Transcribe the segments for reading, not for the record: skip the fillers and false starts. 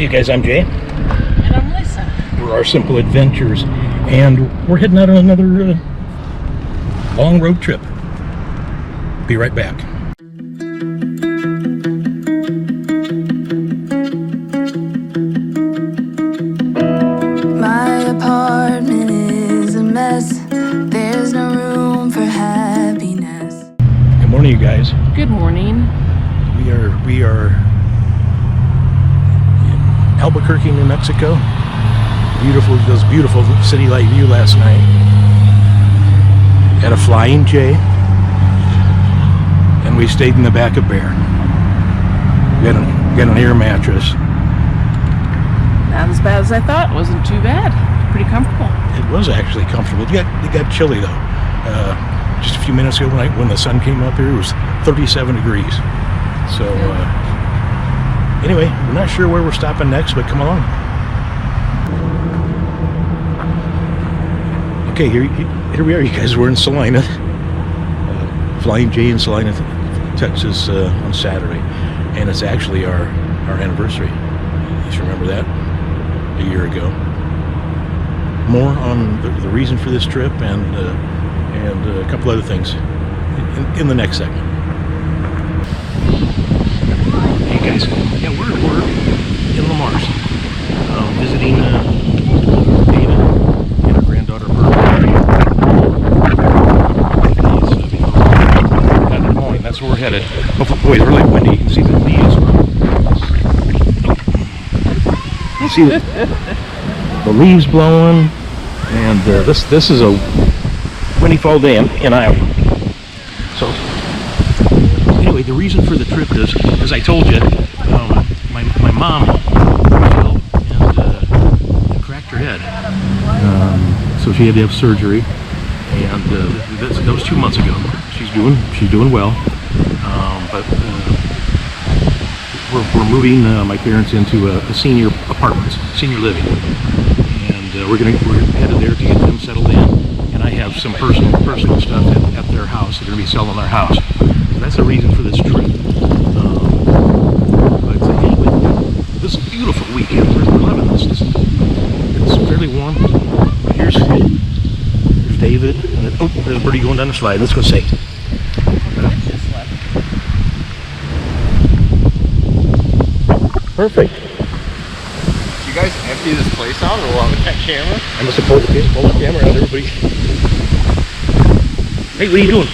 Hey guys, I'm Jay. And I'm Lisa. We're Our Simple Adventures, and we're heading out on another long road trip. Be right back. My apartment is a mess. There's no room for happiness. Good morning, you guys. Good morning. We are in Albuquerque, New Mexico. Beautiful city light view last night. Had a Flying J, and we stayed in the back of Bear. We got an air mattress. Not as bad as I thought. It wasn't too bad. Pretty comfortable. It was actually comfortable. It got chilly though. Just a few minutes ago when the sun came up here, it was 37 degrees. So anyway, we're not sure where we're stopping next, but come along. Okay, here we are, you guys. We're in Salina, Flying J in Salina, Texas, on Saturday, and it's actually our anniversary. You should remember that, a year ago. More on the reason for this trip and a couple other things in the next segment. Hey guys, yeah, we're in Lamar's, visiting David and our granddaughter Birdie. At Des Moines, that's where we're headed. Oh boy, it's really windy. You can see the leaves. You see the leaves blowing, and this is a windy fall day in Iowa. So anyway, the reason for the trip is, as I told you, my mom fell and cracked her head, so she had to have surgery, and that was 2 months ago. She's doing well, but we're moving my parents into a senior apartments, senior living, and we're headed there to get them settled in. And I have some personal stuff at their house. They're going to be selling their house. So that's the reason for this trip. But anyway, this is a beautiful weekend. We're loving this. It's fairly warm. Here's David. And then, there's Birdie going down the slide. Let's go say. Perfect. You guys empty this place out, or what with that camera? I must have pulled the camera out, everybody. Hey, what are you doing?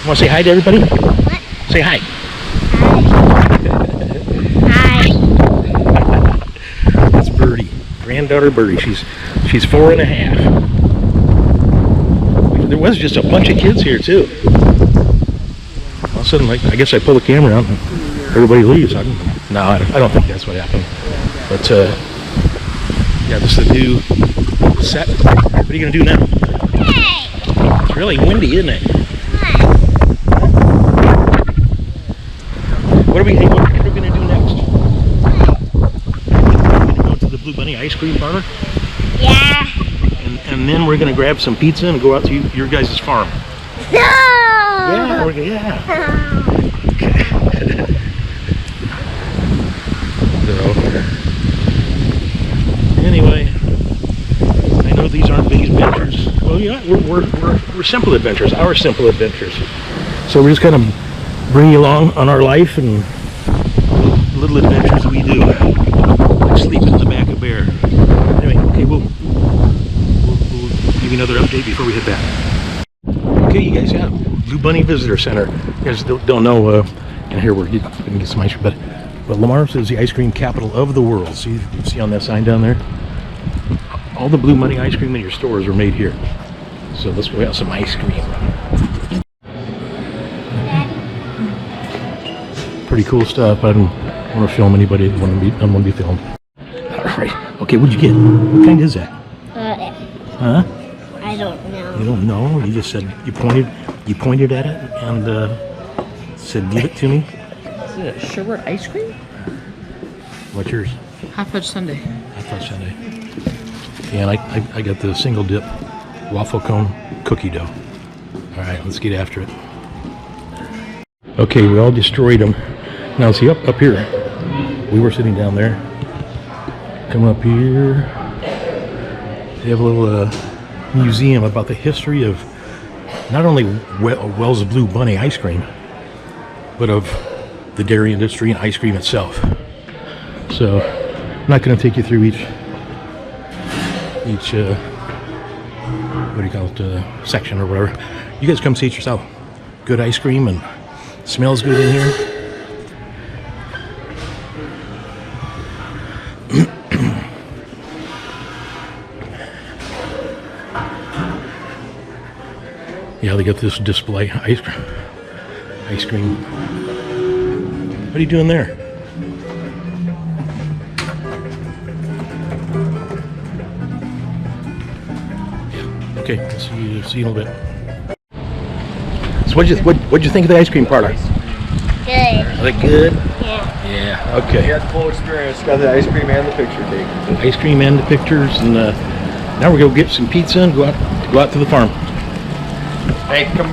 You want to say hi to everybody? What? Say hi. Hi. That's Birdie, granddaughter Birdie. She's 4.5. There was just a bunch of kids here too. All of a sudden, I guess I pull the camera out and everybody leaves. I don't think that's what happened. But yeah, this is the new set. What are you gonna do now? Hey. It's really windy, isn't it? What are we gonna do next? We're gonna go to the Blue Bunny ice cream parlor. Yeah. And then we're gonna grab some pizza and go out to your guys' farm. No. Yeah. Anyway, I know these aren't big adventures. Well, yeah, we're simple adventures. Our simple adventures. So we're just gonna bring you along on our life and little adventures that we do, like sleeping in the back of Bear. Anyway, okay, we'll give you another update before we head back. Okay, you guys, yeah, Blue Bunny Visitor Center. You guys don't know. And here we're gonna get some ice cream, but Lamar's is the ice cream capital of the world. See on that sign down there? All the Blue Bunny ice cream in your stores are made here. So let's go have some ice cream. Pretty cool stuff. I don't want to film anybody. I don't want to be filmed. All right. Okay, what'd you get? What kind is that? Huh? I don't know. You don't know? You just said you pointed at it and said, "Give it to me." Is it a sherbet ice cream? What's yours? Hot fudge sundae. Hot fudge sundae. Yeah, and I got the single dip waffle cone cookie dough. All right, let's get after it. Okay, we all destroyed them. Now see up here. we were sitting down there. Come up here. They have a little museum about the history of not only Wells Blue Bunny ice cream, but of the dairy industry and ice cream itself. So I'm not going to take you through each what do you call it, section or whatever. You guys come see it yourself. Good ice cream and smells good in here. Yeah, they got this display ice cream. What are you doing there? Okay, see you in a little bit. So what'd you think of the ice cream parlor? Good. Was it good? Yeah. Yeah. Okay. He had the full experience. Got the ice cream and the picture taken. Ice cream and the pictures, and now we're gonna get some pizza and go out to the farm. Hey, come.